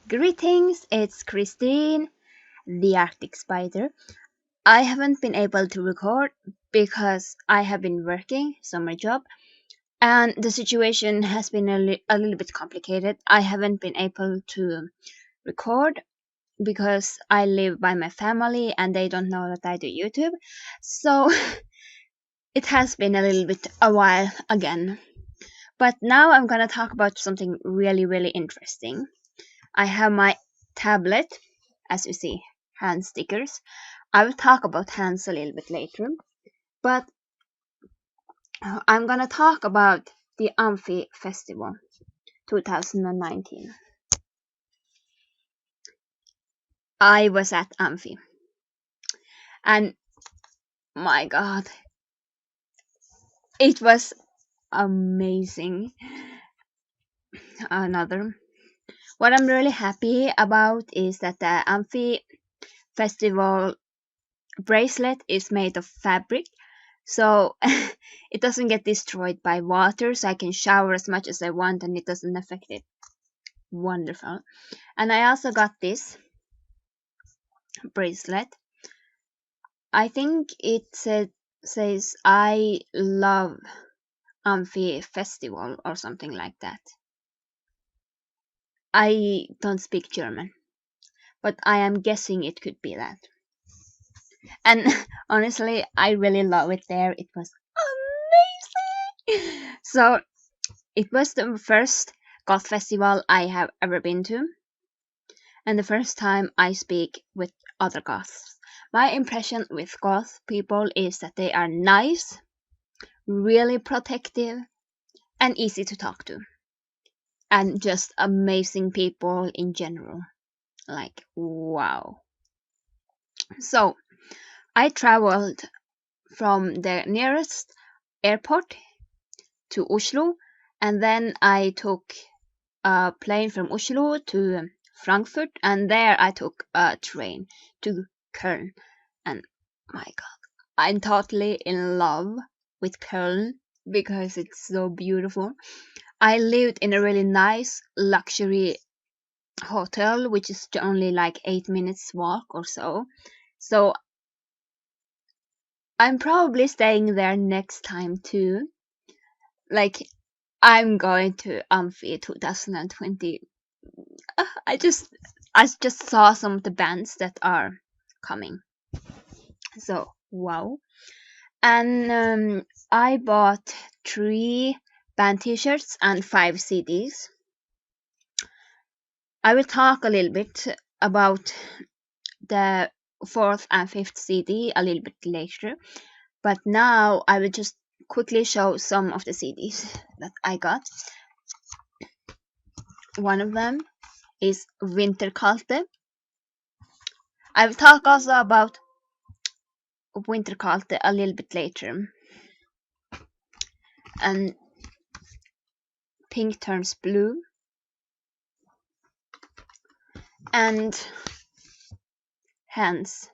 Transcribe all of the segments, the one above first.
Greetings, it's Christine, the Arctic Spider. I haven't been able to record because I have been working summer job and the situation has been a little bit complicated. I haven't been able to record because I live by my family and they don't know that I do YouTube. So it has been a little bit a while again. But now I'm gonna talk about something really interesting. I have my tablet, as you see, hand stickers. I will talk about hands a little bit later, but I'm gonna talk about the Amphi Festival 2019. I was at Amphi, and my god, it was amazing. Another. What I'm really happy about is that the Amphi Festival bracelet is made of fabric, so it doesn't get destroyed by water, so I can shower as much as I want and it doesn't affect it. Wonderful. And I also got this bracelet. I think says I love Amphi Festival or something like that. I don't speak German, but I am guessing it could be that. And honestly, I really love it there. It was amazing. So it was the first goth festival I have ever been to, and the first time I speak with other goths. My impression with goth people is that they are nice, really protective, and easy to talk to, and just amazing people in general. Like, wow. So, I traveled from the nearest airport to Oslo, and then I took a plane from Oslo to Frankfurt, and there I took a train to Köln. And my god, I'm totally in love with Köln because it's so beautiful. I lived in a really nice luxury hotel, which is only like 8 minutes walk or so. So I'm probably staying there next time too. Like, I'm going to Amphi 2020. I just saw some of the bands that are coming. So wow. And I bought 3 band t-shirts and 5 CDs. I will talk a little bit about the 4th and 5th CD a little bit later, but now I will just quickly show some of the CDs that I got. One of them is Winterkalte. I will talk also about Winterkalte a little bit later. And Pink Turns Blue. And Hands.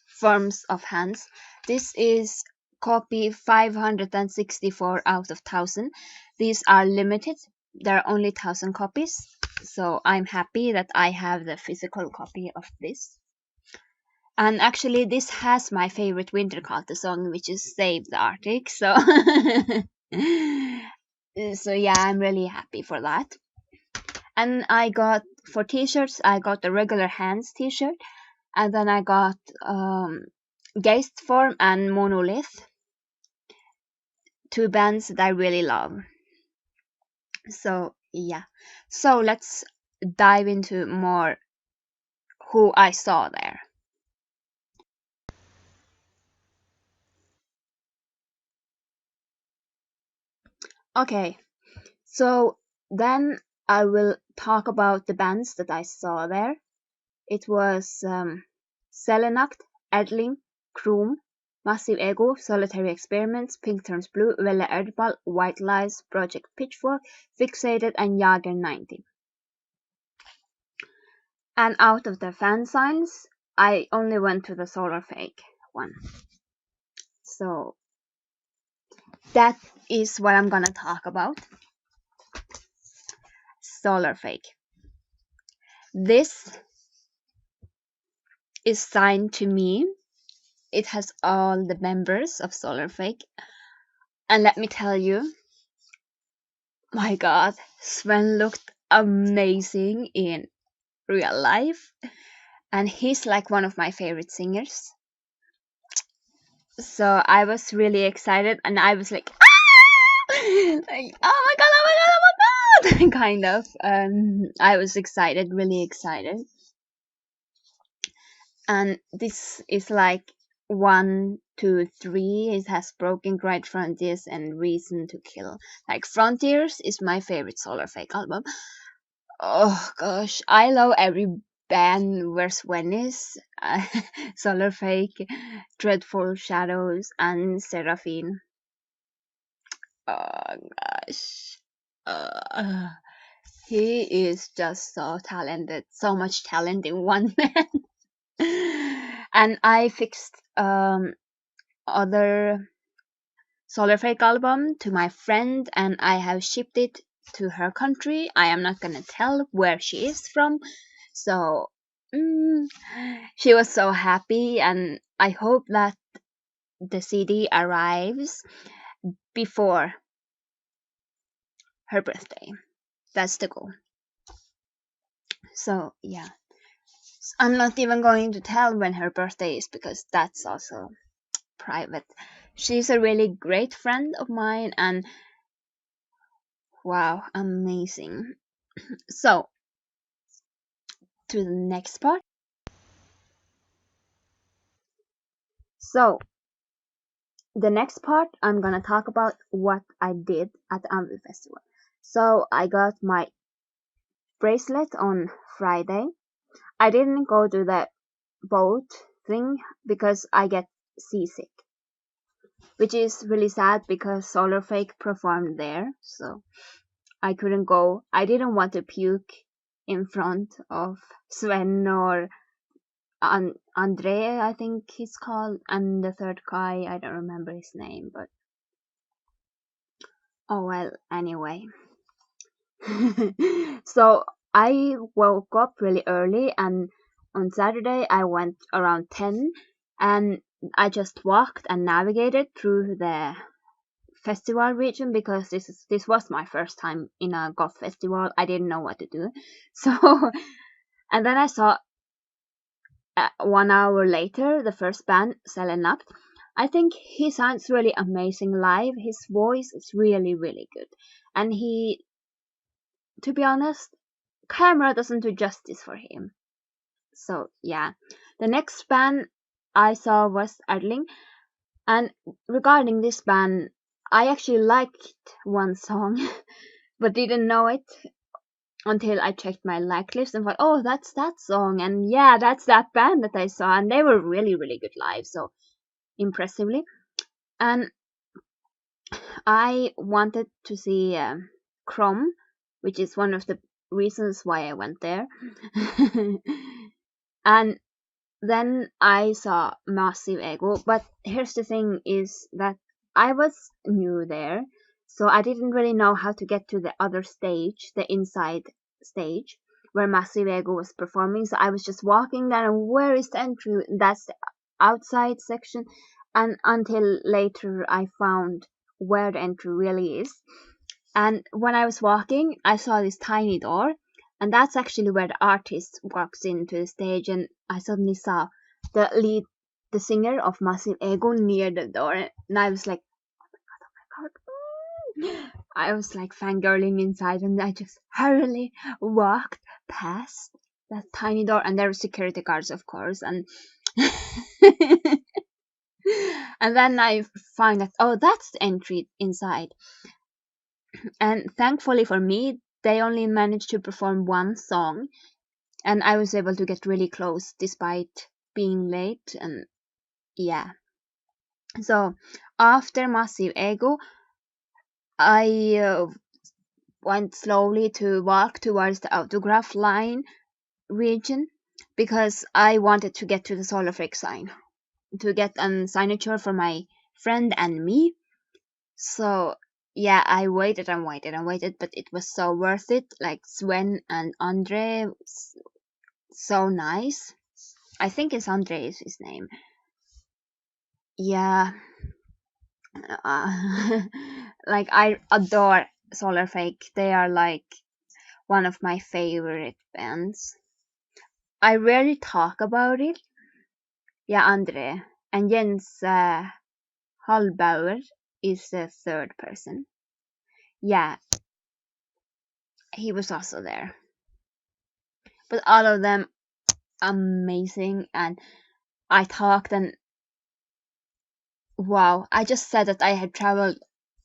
Forms of Hands. This is copy 564 out of 1000. These are limited. There are only 1000 copies. So I'm happy that I have the physical copy of this. And actually this has my favorite Winterkalte song, which is Save the Arctic. So so yeah, I'm really happy for that. And I got, for t-shirts, I got the regular Hands t-shirt, and then I got Geist Form and Monolith, 2 bands that I really love. So yeah, so let's dive into more who I saw there. Okay, so then I will talk about the bands that I saw there. It was Selenacht, Edling, Kroom, Massive Ego, Solitary Experiments, Pink Turns Blue, Velle Erdball, White Lies, Project Pitchfork, Fixated, and Jager 90. And out of the fan signs, I only went to the Solar Fake one. So that is what I'm gonna talk about. Solar Fake. This is signed to me. It has all the members of Solarfake. And let me tell you, my god, Sven looked amazing in real life. And he's like one of my favorite singers. So I was really excited and I was like, ah! Like, oh my god, oh my god, oh my god! Kind of. I was excited, really excited. And this is like 1, 2, 3. It has Broken Great Frontiers and Reason to Kill. Like Frontiers is my favorite Solarfake album. Oh gosh, I love every band where Sven is. Solarfake, Dreadful Shadows, and Seraphine. Oh gosh. Uh, he is just so talented. So much talent in one man. And I fixed other Solarfake album to my friend and I have shipped it to her country. I am not gonna tell where she is from. So she was so happy and I hope that the CD arrives before her birthday. That's the goal. So yeah. I'm not even going to tell when her birthday is because that's also private. She's a really great friend of mine and wow, amazing. So, to the next part. So, the next part, I'm gonna talk about what I did at the Amphi Festival. So, I got my bracelet on Friday. I didn't go to the boat thing because I get seasick, which is really sad because Solarfake performed there. So, I couldn't go. I didn't want to puke in front of Sven or Andre, I think he's called, and the third guy, I don't remember his name, but oh well, anyway. So I woke up really early, and on Saturday I went around 10, and I just walked and navigated through the festival region because this was my first time in a goth festival. I didn't know what to do, so and then I saw 1 hour later, the first band, Selenapt. I think he sounds really amazing live. His voice is really, really good. And he, to be honest, camera doesn't do justice for him. So, yeah. The next band I saw was Erling. And regarding this band, I actually liked one song, but didn't know it until I checked my like list and thought, oh, that's that song. And yeah, that's that band that I saw. And they were really, really good live. So, impressively. And I wanted to see Chrome, which is one of the reasons why I went there. And then I saw Massive Ego. But here's the thing is that I was new there, so I didn't really know how to get to the other stage, the inside stage, where Massive Ego was performing. So I was just walking there and where is the entry? That's the outside section. And until later I found where the entry really is. And when I was walking, I saw this tiny door, and that's actually where the artist walks into the stage. And I suddenly saw the singer of Massive Ego near the door, and I was like, oh my god, I was like fangirling inside, and I just hurriedly walked past that tiny door, and there were security guards, of course, and and then I find that oh, that's the entry inside. And thankfully for me, they only managed to perform one song, and I was able to get really close despite being late. And yeah, so after Massive Ego, I went slowly to walk towards the autograph line region because I wanted to get to the Solarfake sign to get a signature for my friend and me. So yeah, I waited and waited and waited, but it was so worth it. Like Sven and Andre so nice. I think it's Andre is his name. Yeah, like I adore Solar Fake. They are like one of my favorite bands. I rarely talk about it. Yeah, Andre and Jens Hallbauer is the third person. Yeah, he was also there. But all of them amazing, and I talked and wow, I just said that I had traveled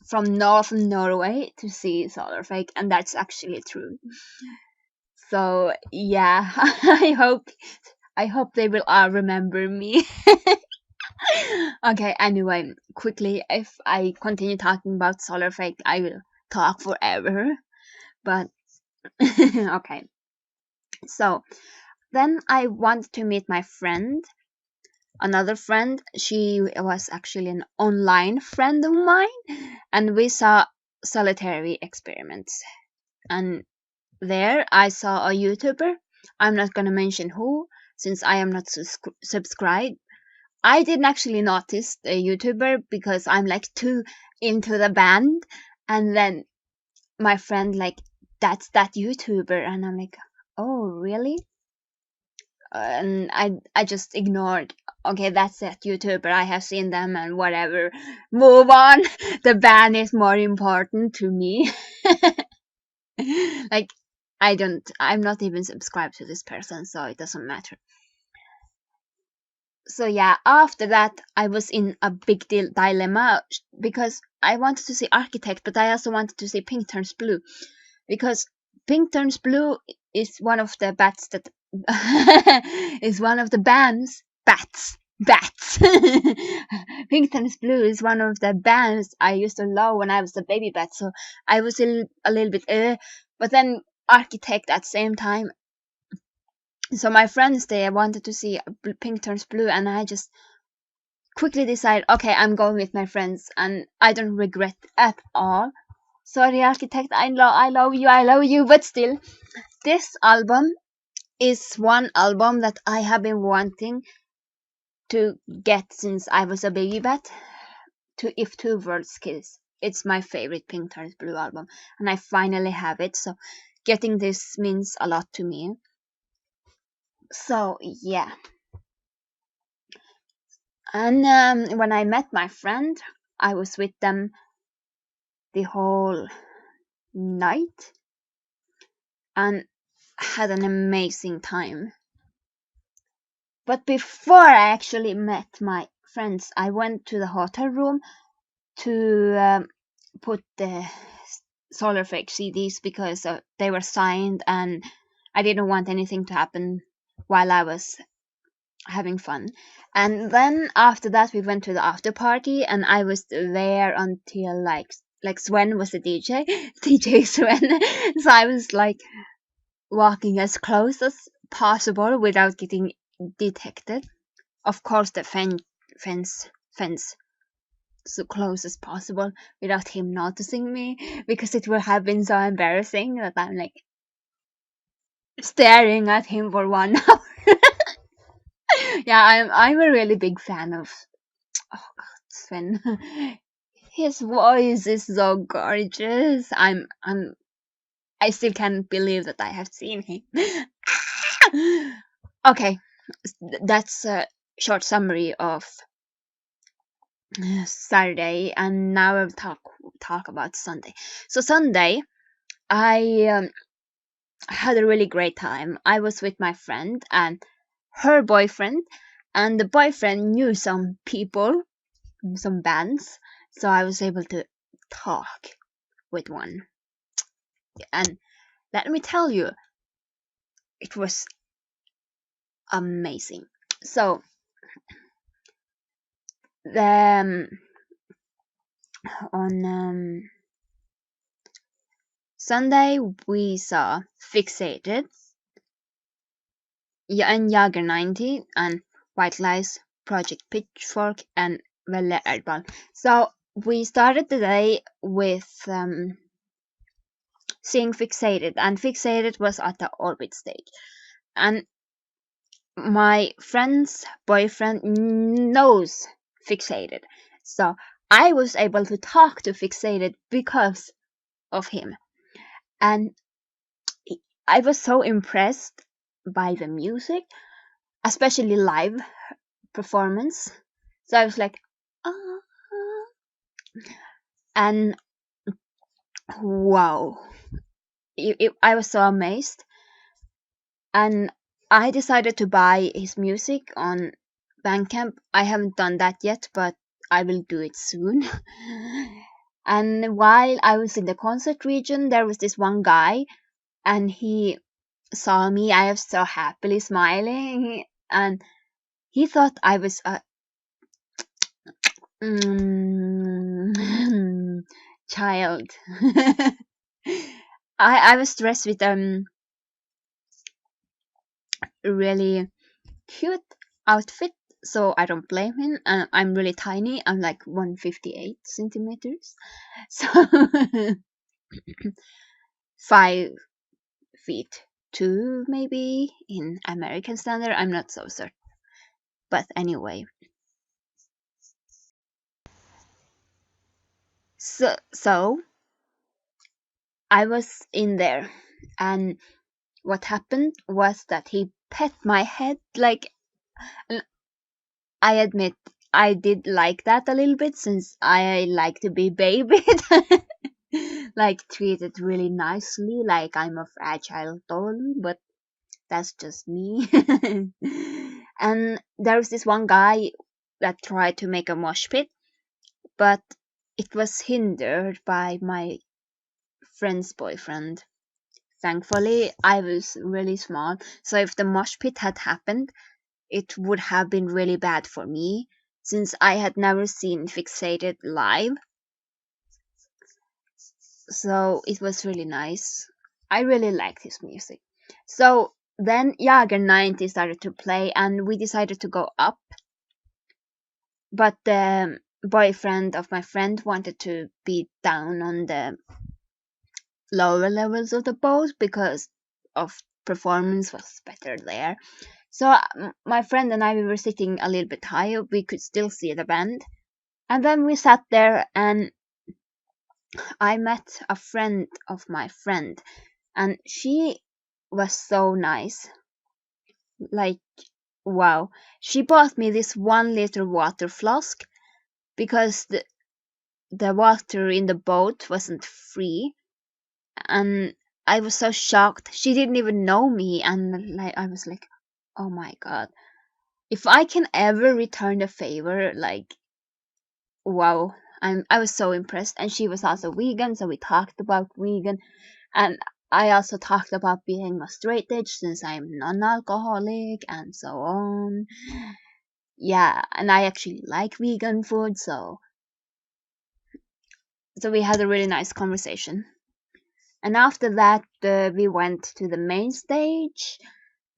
from northern Norway to see Solar Fake, and that's actually true. So yeah, I hope they will all remember me. Okay, anyway, quickly, if I continue talking about Solar Fake, I will talk forever. But okay, so then I wanted to meet my friend, another friend. She was actually an online friend of mine, and we saw solitary experiments. And there I saw a YouTuber. I'm not gonna mention who, since I am not subscribed. I didn't actually notice the YouTuber because I'm like too into the band, and then my friend like, that's that YouTuber, and I'm like, oh really? And I just ignored. Okay, that's that YouTuber. I have seen them and whatever. Move on. The band is more important to me. Like I'm not even subscribed to this person, so it doesn't matter. So yeah, after that I was in a big deal dilemma because I wanted to see Architect, but I also wanted to see Pink Turns Blue because Pink Turns Blue is one of the bats that is one of the bands bats. Pink Turns Blue is one of the bands I used to love when I was a baby bat, so I was a little bit but then Architect at the same time. So my friends they wanted to see Pink Turns Blue, and I just quickly decide, okay, I'm going with my friends, and I don't regret at all. Sorry, Architect, I love you, but still, this album is one album that I have been wanting to get since I was a baby bat. To If Two Worlds Kiss, it's my favorite Pink Turns Blue album, and I finally have it. So getting this means a lot to me. So yeah, and when I met my friend, I was with them the whole night and had an amazing time. But before I actually met my friends, I went to the hotel room to put the Solar Fake CDs because they were signed, and I didn't want anything to happen while I was having fun. And then after that, we went to the after party, and I was there until like Sven was the DJ, DJ Sven. So I was like walking as close as possible without getting detected. Of course, the fence so close as possible without him noticing me, because it would have been so embarrassing that I'm like staring at him for 1 hour. Yeah, I'm a really big fan of, oh god, Sven. His voice is so gorgeous. I still can't believe that I have seen him. Okay, that's a short summary of Saturday, and now I'll talk about Sunday. So Sunday, I had a really great time. I was with my friend and her boyfriend, and the boyfriend knew some people, some bands, so I was able to talk with one. And let me tell you, it was amazing. So the on Sunday we saw Fixated, and Jager 90, and White Lies, Project Pitchfork, and Velle Erdball. So we started the day with seeing Fixated, and Fixated was at the Orbit stage. And my friend's boyfriend knows Fixated. So I was able to talk to Fixated because of him. And I was so impressed by the music, especially live performance. So I was like, ah, and wow, I was so amazed. And I decided to buy his music on Bandcamp. I haven't done that yet, but I will do it soon. And while I was in the concert region, there was this one guy, and he saw me. I was so happily smiling, and he thought I was a child. I was dressed with really cute outfit, so I don't blame him. I'm really tiny. I'm like 158 centimeters, so 5 feet 2 maybe in American standard. I'm not so certain, but anyway. So I was in there, and what happened was that he pet my head like. I admit I did like that a little bit since I like to be babied. Like treated really nicely, like I'm a fragile doll, but that's just me. And there's this one guy that tried to make a mosh pit, but it was hindered by my friend's boyfriend. Thankfully, I was really small, so if the mosh pit had happened, it would have been really bad for me since I had never seen Fixated live. So it was really nice. I really liked his music. So then Jager 90 started to play, and we decided to go up. But the boyfriend of my friend wanted to be down on the lower levels of the boat because of performance was better there. So my friend and I, we were sitting a little bit higher. We could still see the band. And then we sat there, and I met a friend of my friend, and she was so nice. Like, wow. She bought me this 1 liter water flask because the water in the boat wasn't free. And I was so shocked. She didn't even know me. And like, I was like, oh my God. If I can ever return the favor, like, wow. I was so impressed. And she was also vegan, so we talked about vegan. And I also talked about being a straight edge since I'm non-alcoholic and so on. Yeah, and I actually like vegan food, so we had a really nice conversation. And after that, we went to the main stage.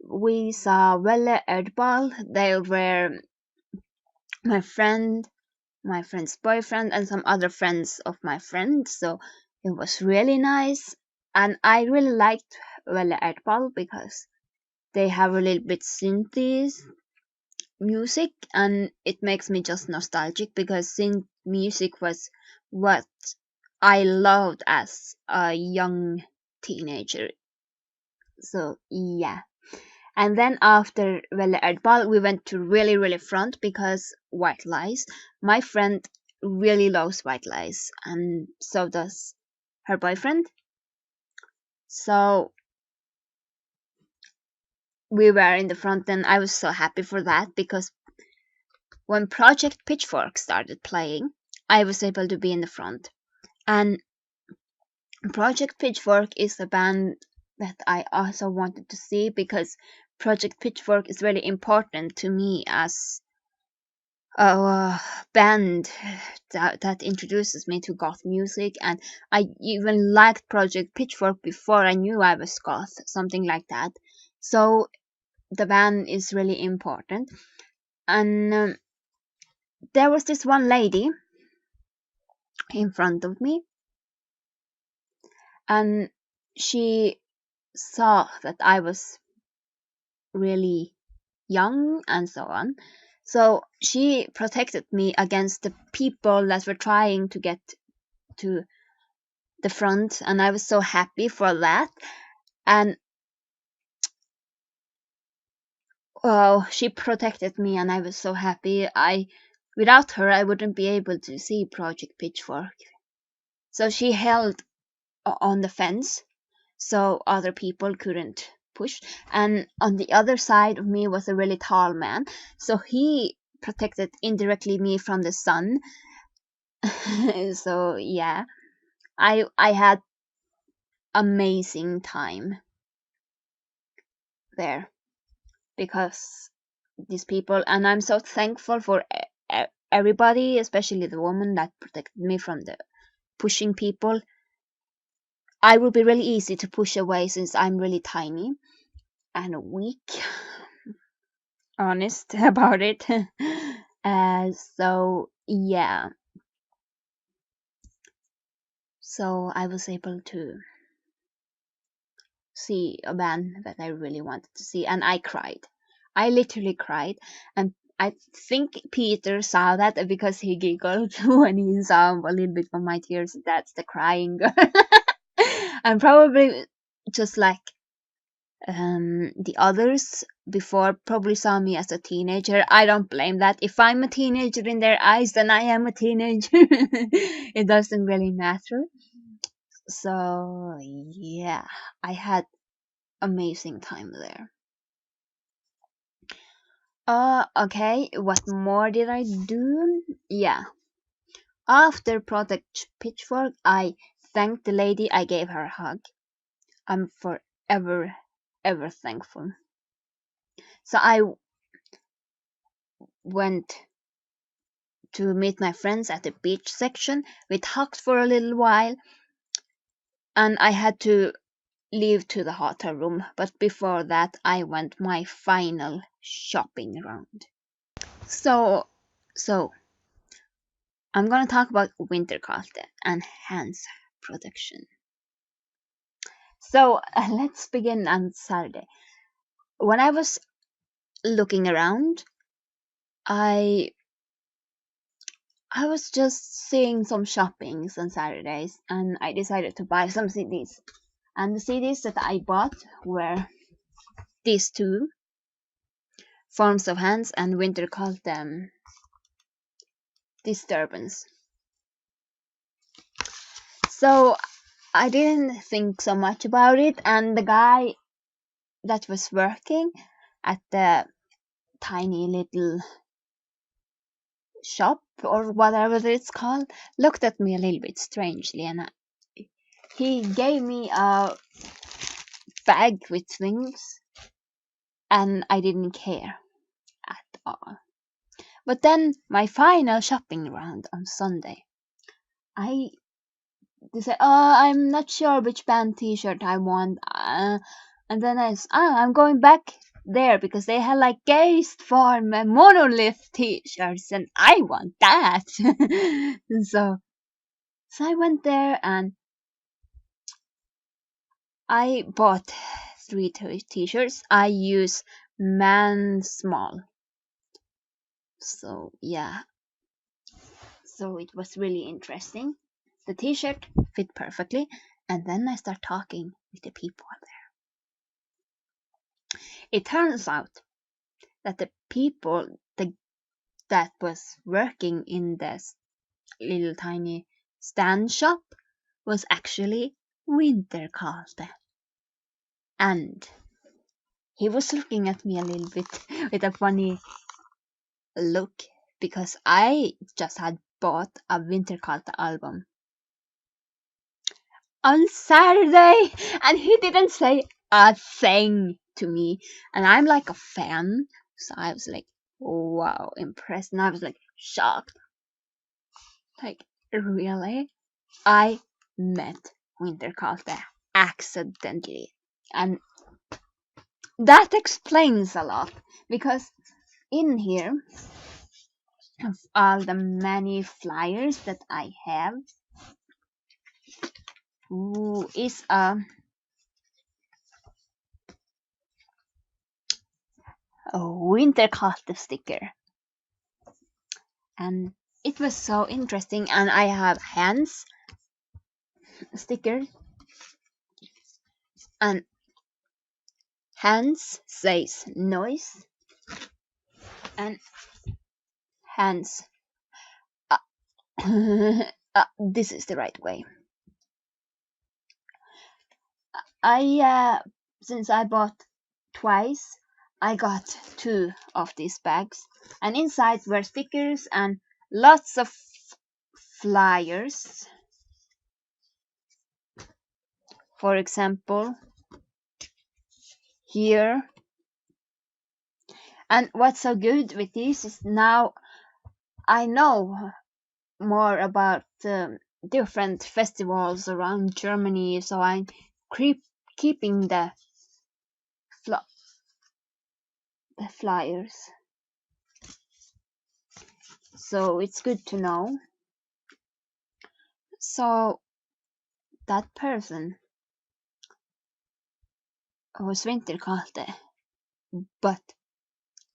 We saw Welle Erdball. They were my friend, my friend's boyfriend, and some other friends of my friend. So it was really nice, and I really liked Welle Erdball because they have a little bit synthes music, and it makes me just nostalgic because synth music was what I loved as a young teenager. So yeah. And then after Welle Erdball, we went to really front because White Lies. My friend really loves White Lies, and so does her boyfriend. So we were in the front, and I was so happy for that because when Project Pitchfork started playing, I was able to be in the front. And Project Pitchfork is a band that I also wanted to see because Project Pitchfork is really important to me as a band that introduces me to goth music. And I even liked Project Pitchfork before I knew I was goth, something like that. So the band is really important. And there was this one lady in front of me, and she saw that I was really young and so on. So she protected me against the people that were trying to get to the front, and I was so happy for that. And oh, she protected me, and I was so happy. Without her, I wouldn't be able to see Project Pitchfork. So she held on the fence, so other people couldn't push. And on the other side of me was a really tall man, so he protected indirectly me from the sun. So yeah, I had amazing time there because these people, and I'm so thankful for everybody, especially the woman that protected me from the pushing people. I would be really easy to push away since I'm really tiny and weak, honest about it. So yeah, so I was able to see a band that I really wanted to see, and I cried. I literally cried, and I think Peter saw that because he giggled when he saw a little bit of my tears. That's the crying girl. And probably just like the others before probably saw me as a teenager. I don't blame that. If I'm a teenager in their eyes, then I am a teenager. It doesn't really matter. So yeah, I had amazing time there. Okay, what more did I do? Yeah, after Project Pitchfork, I thanked the lady. I gave her a hug. I'm forever, ever thankful. So I went to meet my friends at the beach section. We talked for a little while, and I had to leave to the hotel room. But before that, I went my final shopping round. So I'm gonna talk about winter costume and hands production. So let's begin on Saturday. When I was looking around, I I was just seeing some shoppings on Saturdays, and I decided to buy some CDs. And the CDs that I bought were these two, Forms of Hands, and Winter called them Disturbance. So I didn't think so much about it, and the guy that was working at the tiny little shop or whatever it's called looked at me a little bit strangely, and he gave me a bag with things, and I didn't care at all. But then my final shopping round on Sunday, I decided, I'm not sure which band T-shirt I want, and then I'm going back there because they had like Geist Form and Monolith T-shirts, and I want that. so so I went there and I bought three T-shirts. I use man small, so yeah, so it was really interesting. The T-shirt fit perfectly, and then I start talking with the people there. It turns out that the people that was working in this little tiny stand shop was actually Winterkalte. And he was looking at me a little bit with a funny look because I just had bought a Winterkalte album on Saturday, and he didn't say a thing to me. And I'm like a fan, so I was like, wow, impressed. And I was like shocked. Like, really? I met Winterkalte accidentally. And that explains a lot because in here, of all the many flyers that I have, is a winter costume sticker, and it was so interesting. And I have hands sticker, and hands says noise, and hands. Uh, this is the right way. I since I bought twice, I got two of these bags, and inside were stickers and lots of flyers. For example, here. And what's so good with this is now I know more about different festivals around Germany, so I'm keeping the flyers. So it's good to know. So that person was Winterkalte, but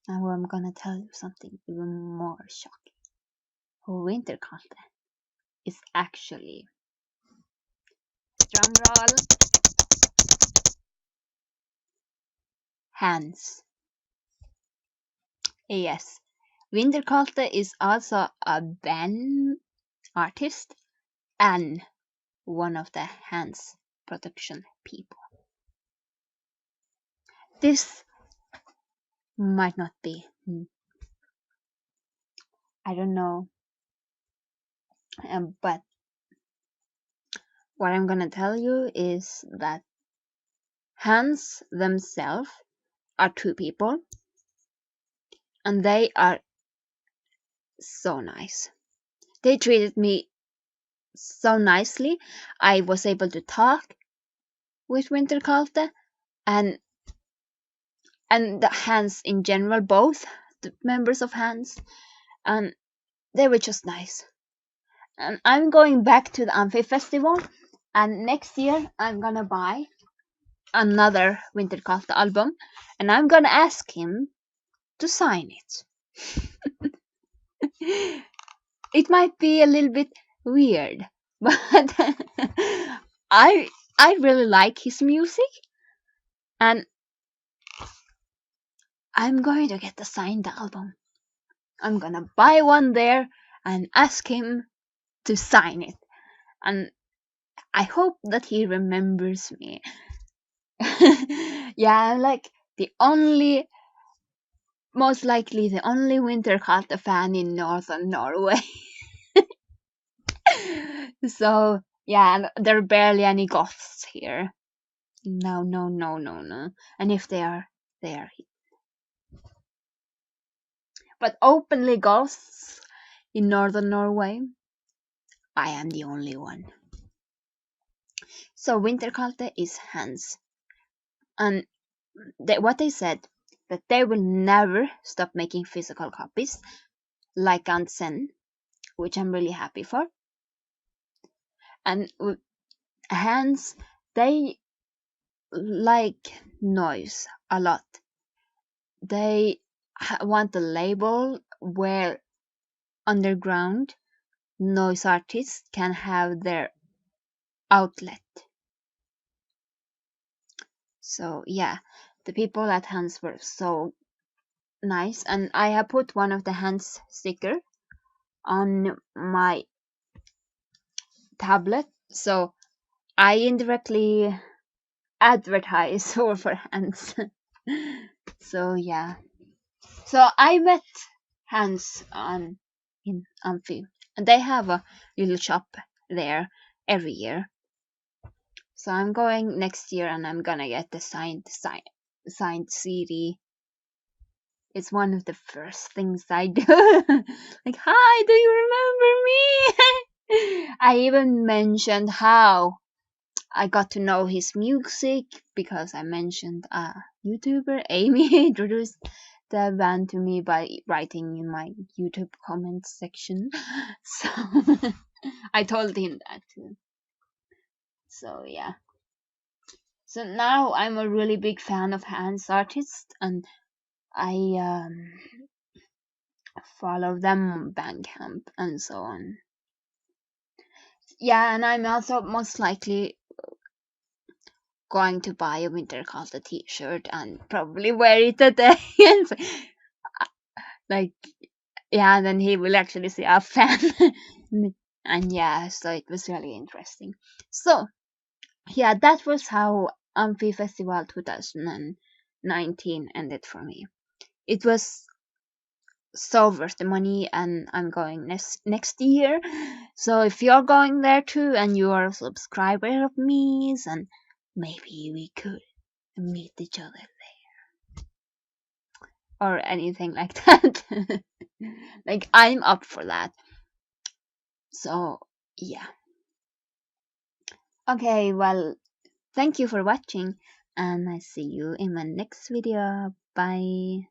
now I'm gonna tell you something even more shocking. Winterkalte is actually, drumroll, Hans. Yes, Winterkalte is also a band artist and one of the Hans production people. This might not be, I don't know, but what I'm gonna tell you is that Hans themselves are two people, and they are so nice. They treated me so nicely. I was able to talk with Winterkalte and the Hans in general, both the members of Hans, and they were just nice. And I'm going back to the Amphi Festival, and next year I'm gonna buy another Winterkalte album, and I'm gonna ask him to sign it. It might be a little bit weird, but I I really like his music, and I'm going to get the signed album. I'm gonna buy one there and ask him to sign it, and I hope that he remembers me. Yeah, I'm like most likely the only Winterkalte fan in northern Norway. So yeah, there are barely any goths here. No, no, no, no, no. And if they are, they are. But openly goths in northern Norway, I am the only one. So Winterkalte is Hans, and what they said that they will never stop making physical copies, like Ansen, which I'm really happy for. And Hans, they like noise a lot. They want a label where underground noise artists can have their outlet. So yeah, the people at Hans were so nice, and I have put one of the Hans sticker on my tablet, so I indirectly advertise for Hans. So yeah, so I met Hans in Amphi, and they have a little shop there every year. So I'm going next year, and I'm gonna get the signed CD. It's one of the first things I do. Like, hi, do you remember me? I even mentioned how I got to know his music because I mentioned a YouTuber, Amy, introduced the band to me by writing in my YouTube comments section. So I told him that too. So yeah. So now I'm a really big fan of Hans artists, and I follow them on Bandcamp and so on. Yeah, and I'm also most likely going to buy a Winter Costa t-shirt and probably wear it today. Like, yeah, and then he will actually see a fan. And yeah, so it was really interesting. So yeah, that was how Amphi Festival 2019 ended for me. It was so worth the money, and I'm going next year. So if you're going there too and you are a subscriber of me, and maybe we could meet each other or anything like that. Like, I'm up for that. So yeah. Okay, well, thank you for watching, and I see you in my next video. Bye.